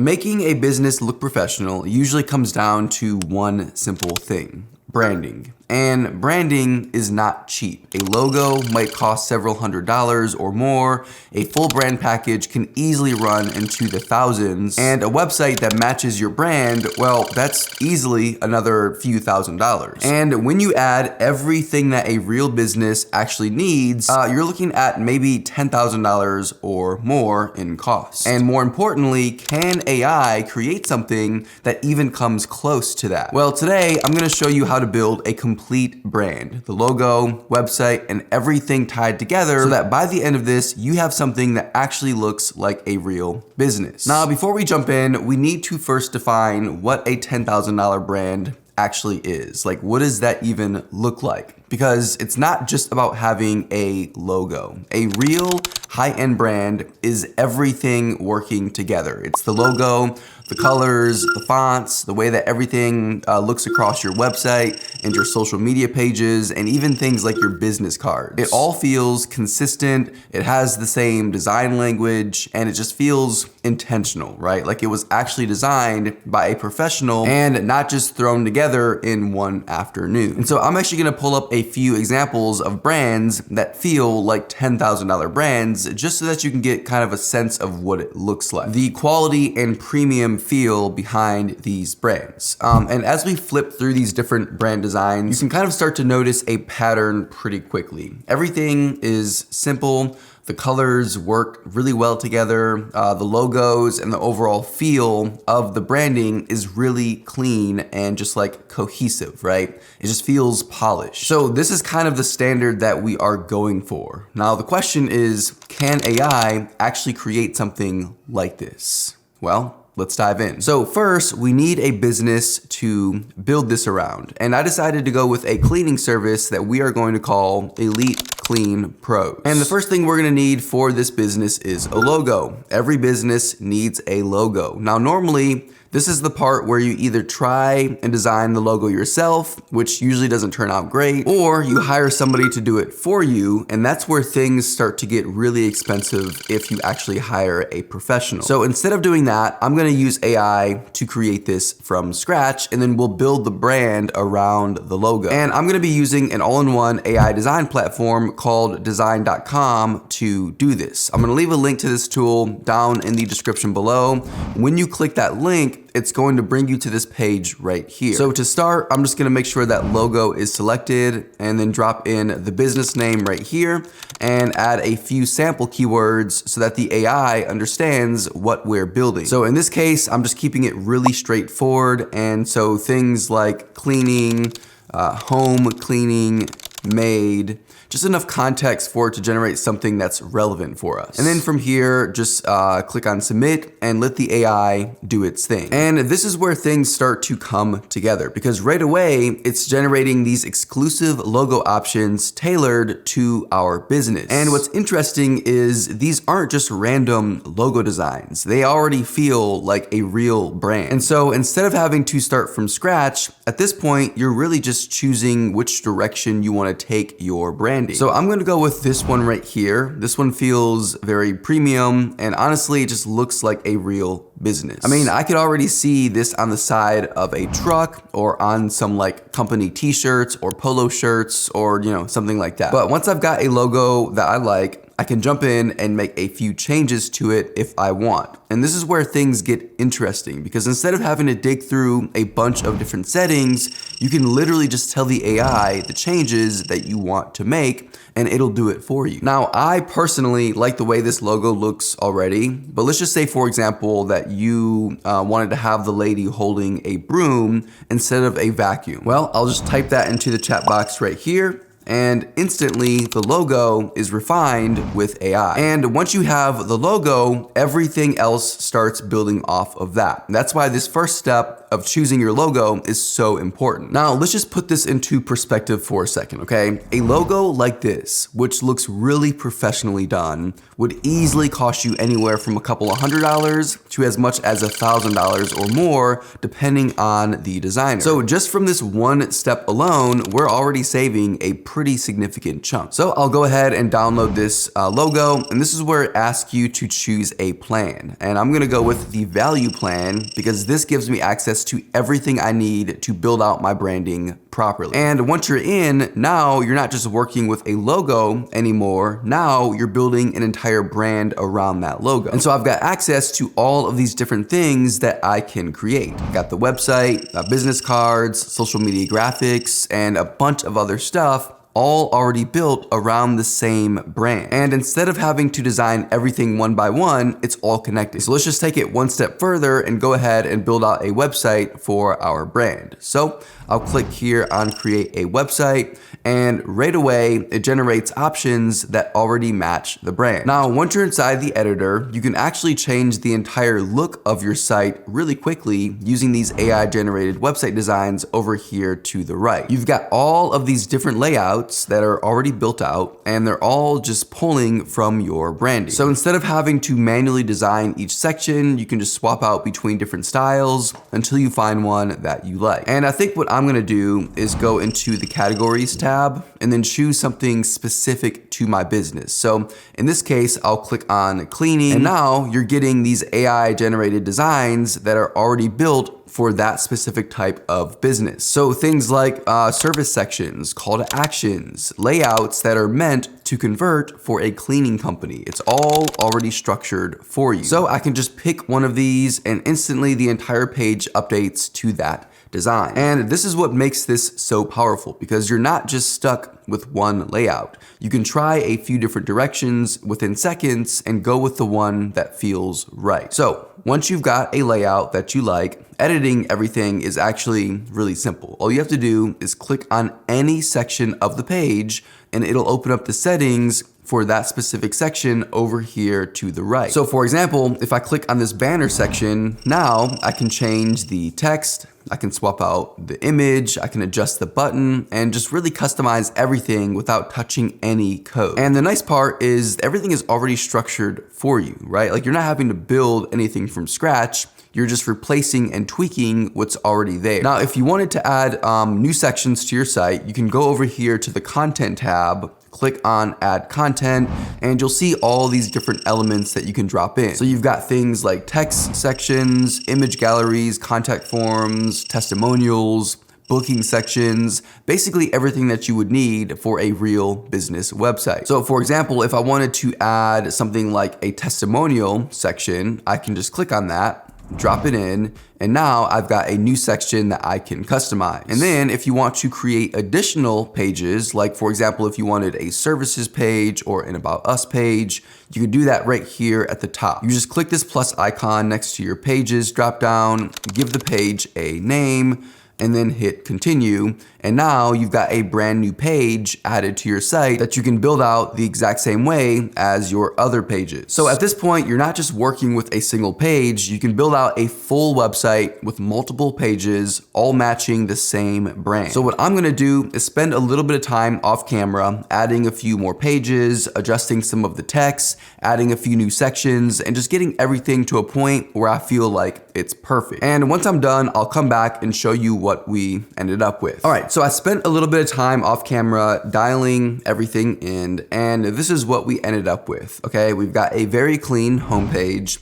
Making a business look professional usually comes down to one simple thing: branding. And branding is not cheap. A logo might cost several $100s or more. A full brand package can easily run into the thousands. And a website that matches your brand, well, that's easily another few $1,000s. And when you add everything that a real business actually needs, you're looking at maybe $10,000 or more in cost. And more importantly, can AI create something that even comes close to that? Well, today I'm gonna show you how to build a complete brand, the logo, website, and everything tied together so that by the end of this, you have something that actually looks like a real business. Now, before we jump in, we need to first define what a $10,000 brand actually is. Like, what does that even look like? Because it's not just about having a logo. A real high-end brand is everything working together. It's the logo, the colors, the fonts, the way that everything looks across your website and your social media pages, and even things like your business cards. It all feels consistent, it has the same design language, and it just feels intentional, right? Like it was actually designed by a professional and not just thrown together in one afternoon. And so I'm actually gonna pull up a few examples of brands that feel like $10,000 brands, just so that you can get kind of a sense of what it looks like. The quality and premium feel behind these brands. And as we flip through these different brand designs, you can kind of start to notice a pattern pretty quickly. Everything is simple. The colors work really well together. The logos and the overall feel of the branding is really clean and just like cohesive, right? It just feels polished. So this is kind of the standard that we are going for. Now the question is, can AI actually create something like this? Well, let's dive in. So first, we need a business to build this around. And I decided to go with a cleaning service that we are going to call Elite Clean Pros. And the first thing we're gonna need for this business is a logo. Every business needs a logo. Now, normally, this is the part where you either try and design the logo yourself, which usually doesn't turn out great, or you hire somebody to do it for you, and that's where things start to get really expensive if you actually hire a professional. So instead of doing that, I'm gonna use AI to create this from scratch, and then we'll build the brand around the logo. And I'm gonna be using an all-in-one AI design platform called Design.com to do this. I'm gonna leave a link to this tool down in the description below. When you click that link, it's going to bring you to this page right here. So to start, I'm just gonna make sure that logo is selected and then drop in the business name right here and add a few sample keywords so that the AI understands what we're building. So in this case, I'm just keeping it really straightforward. And so things like cleaning, home cleaning, made, just enough context for it to generate something that's relevant for us. And then from here, just click on submit and let the AI do its thing. And this is where things start to come together, because right away, it's generating these exclusive logo options tailored to our business. And what's interesting is these aren't just random logo designs. They already feel like a real brand. And so instead of having to start from scratch, at this point, you're really just choosing which direction you want to take your brand. So I'm gonna go with this one right here. This one feels very premium, and honestly, it just looks like a real business. I mean, I could already see this on the side of a truck or on some like company t-shirts or polo shirts or, you know, something like that. But once I've got a logo that I like, I can jump in and make a few changes to it if I want. And this is where things get interesting, because instead of having to dig through a bunch of different settings, you can literally just tell the AI the changes that you want to make and it'll do it for you. Now, I personally like the way this logo looks already, but let's just say, for example, that you wanted to have the lady holding a broom instead of a vacuum. Well, I'll just type that into the chat box right here, and instantly the logo is refined with AI. And once you have the logo, everything else starts building off of that. And that's why this first step of choosing your logo is so important. Now, let's just put this into perspective for a second, okay? A logo like this, which looks really professionally done, would easily cost you anywhere from a couple of $100s to as much as $1,000 or more, depending on the designer. So just from this one step alone, we're already saving a pretty pretty significant chunk. So I'll go ahead and download this logo, and this is where it asks you to choose a plan. And I'm gonna go with the value plan because this gives me access to everything I need to build out my branding properly. And once you're in, now you're not just working with a logo anymore. Now you're building an entire brand around that logo. And so I've got access to all of these different things that I can create. Got the website, business cards, social media graphics, and a bunch of other stuff, all already built around the same brand. And instead of having to design everything one by one, it's all connected. So let's just take it one step further and go ahead and build out a website for our brand. So I'll click here on create a website, and right away it generates options that already match the brand. Now, once you're inside the editor, you can actually change the entire look of your site really quickly using these AI generated website designs over here to the right. You've got all of these different layouts that are already built out, and they're all just pulling from your branding. So instead of having to manually design each section, you can just swap out between different styles until you find one that you like. And I think what I'm gonna do is go into the categories tab and then choose something specific to my business. So in this case, I'll click on cleaning, and now you're getting these AI generated designs that are already built for that specific type of business. So things like service sections, call to actions, layouts that are meant to convert for a cleaning company. It's all already structured for you. So I can just pick one of these and instantly the entire page updates to that design. And this is what makes this so powerful because you're not just stuck with one layout. You can try a few different directions within seconds and go with the one that feels right. So once you've got a layout that you like, editing everything is actually really simple. All you have to do is click on any section of the page and it'll open up the settings for that specific section over here to the right. So for example, if I click on this banner section, now I can change the text, I can swap out the image, I can adjust the button, and just really customize everything without touching any code. And the nice part is everything is already structured for you, right? Like you're not having to build anything from scratch. You're just replacing and tweaking what's already there. Now, if you wanted to add new sections to your site, you can go over here to the content tab, click on add content, and you'll see all these different elements that you can drop in. So you've got things like text sections, image galleries, contact forms, testimonials, booking sections, basically everything that you would need for a real business website. So for example, if I wanted to add something like a testimonial section, I can just click on that, drop it in, and now I've got a new section that I can customize. And then if you want to create additional pages, like for example, if you wanted a services page or an about us page, you can do that right here at the top. You just click this plus icon next to your pages drop down, give the page a name, and then hit continue. And now you've got a brand new page added to your site that you can build out the exact same way as your other pages. So at this point, you're not just working with a single page, you can build out a full website with multiple pages, all matching the same brand. So what I'm gonna do is spend a little bit of time off camera, adding a few more pages, adjusting some of the text, adding a few new sections, and just getting everything to a point where I feel like it's perfect. And once I'm done, I'll come back and show you what we ended up with. All right, so I spent a little bit of time off camera dialing everything in, and this is what we ended up with. Okay, we've got a very clean homepage.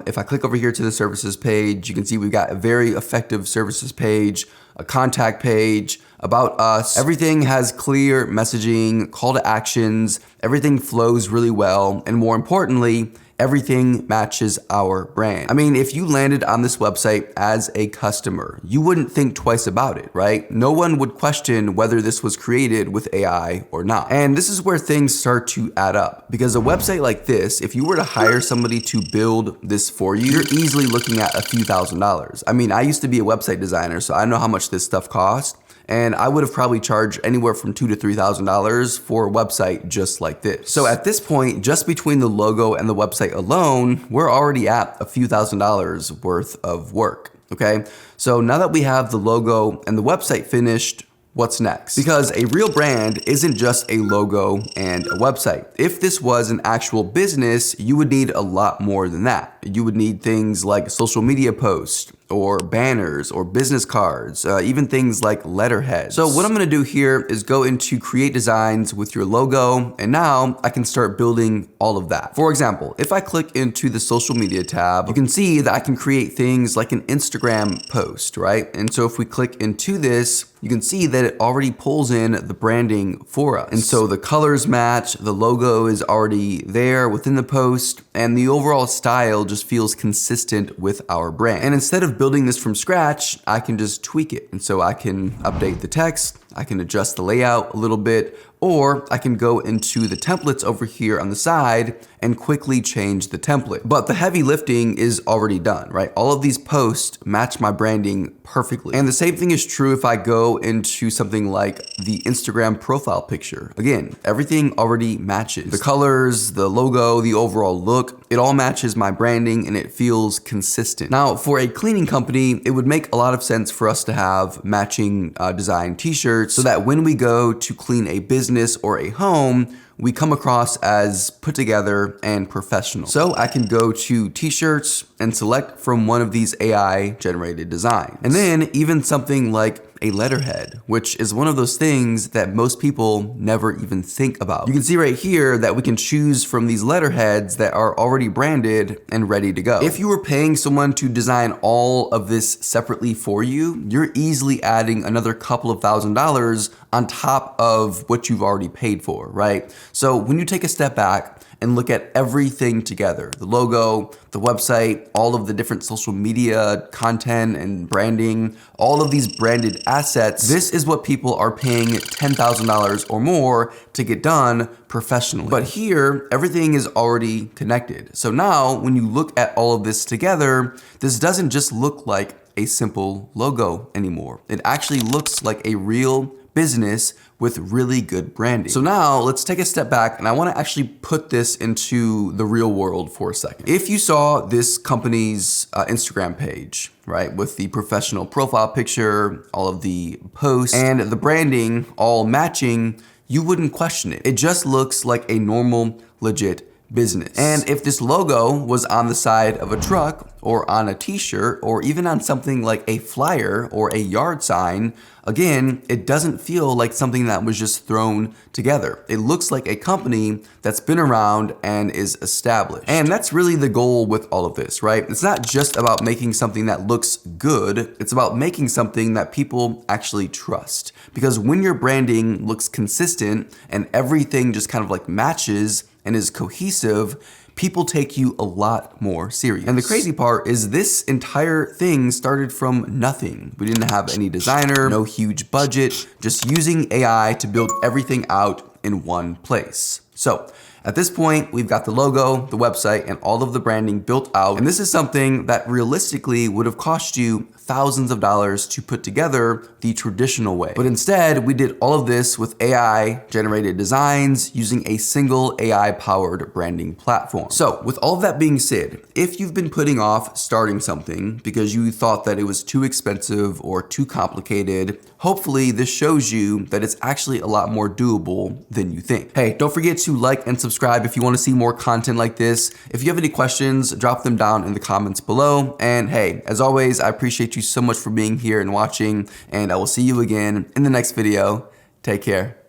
If I click over here to the services page, you can see we've got a very effective services page, a contact page, about us. Everything has clear messaging, call to actions, everything flows really well, and more importantly, everything matches our brand. I mean, if you landed on this website as a customer, you wouldn't think twice about it, right? No one would question whether this was created with AI or not. And this is where things start to add up, because a website like this, if you were to hire somebody to build this for you, you're easily looking at a few $1,000s. I mean, I used to be a website designer, so I know how much this stuff costs. And I would have probably charged anywhere from $2,000 to $3,000 for a website just like this. So at this point, just between the logo and the website alone, we're already at a few $1,000s worth of work, okay? So now that we have the logo and the website finished, what's next? Because a real brand isn't just a logo and a website. If this was an actual business, you would need a lot more than that. You would need things like social media posts or banners or business cards, even things like letterheads. So what I'm gonna do here is go into create designs with your logo, and now I can start building all of that. For example, if I click into the social media tab, you can see that I can create things like an Instagram post, right? And so if we click into this, you can see that it already pulls in the branding for us. And so the colors match, the logo is already there within the post, and the overall style just feels consistent with our brand. And instead of building this from scratch, I can just tweak it. And so I can update the text, I can adjust the layout a little bit, or I can go into the templates over here on the side and quickly change the template. But the heavy lifting is already done, right? All of these posts match my branding perfectly. And the same thing is true if I go into something like the Instagram profile picture. Again, everything already matches. The colors, the logo, the overall look, it all matches my branding and it feels consistent. Now, for a cleaning company, it would make a lot of sense for us to have matching design t-shirts so that when we go to clean a business or a home, we come across as put together and professional. So I can go to t-shirts and select from one of these AI generated designs. And then even something like a letterhead, which is one of those things that most people never even think about. You can see right here that we can choose from these letterheads that are already branded and ready to go. If you were paying someone to design all of this separately for you, you're easily adding another couple of $1,000s on top of what you've already paid for, right? So when you take a step back and look at everything together, the logo, the website, all of the different social media content and branding, all of these branded assets, this is what people are paying $10,000 or more to get done professionally. But here, everything is already connected. So now when you look at all of this together, this doesn't just look like a simple logo anymore. It actually looks like a real business with really good branding. So now let's take a step back and I wanna actually put this into the real world for a second. If you saw this company's Instagram page, right, with the professional profile picture, all of the posts, and the branding all matching, you wouldn't question it. It just looks like a normal, legit business. And if this logo was on the side of a truck or on a t-shirt or even on something like a flyer or a yard sign, again, it doesn't feel like something that was just thrown together. It looks like a company that's been around and is established. And that's really the goal with all of this, right? It's not just about making something that looks good, it's about making something that people actually trust. Because when your branding looks consistent and everything just kind of like matches and is cohesive, people take you a lot more serious. And the crazy part is this entire thing started from nothing. We didn't have any designer, no huge budget, just using AI to build everything out in one place. So at this point, we've got the logo, the website, and all of the branding built out. And this is something that realistically would have cost you thousands of dollars to put together the traditional way. But instead, we did all of this with AI generated designs using a single AI powered branding platform. So with all of that being said, if you've been putting off starting something because you thought that it was too expensive or too complicated, hopefully this shows you that it's actually a lot more doable than you think. Hey, don't forget to like and subscribe if you want to see more content like this. If you have any questions, drop them down in the comments below. And hey, as always, I appreciate you so much for being here and watching, and I will see you again in the next video. Take care.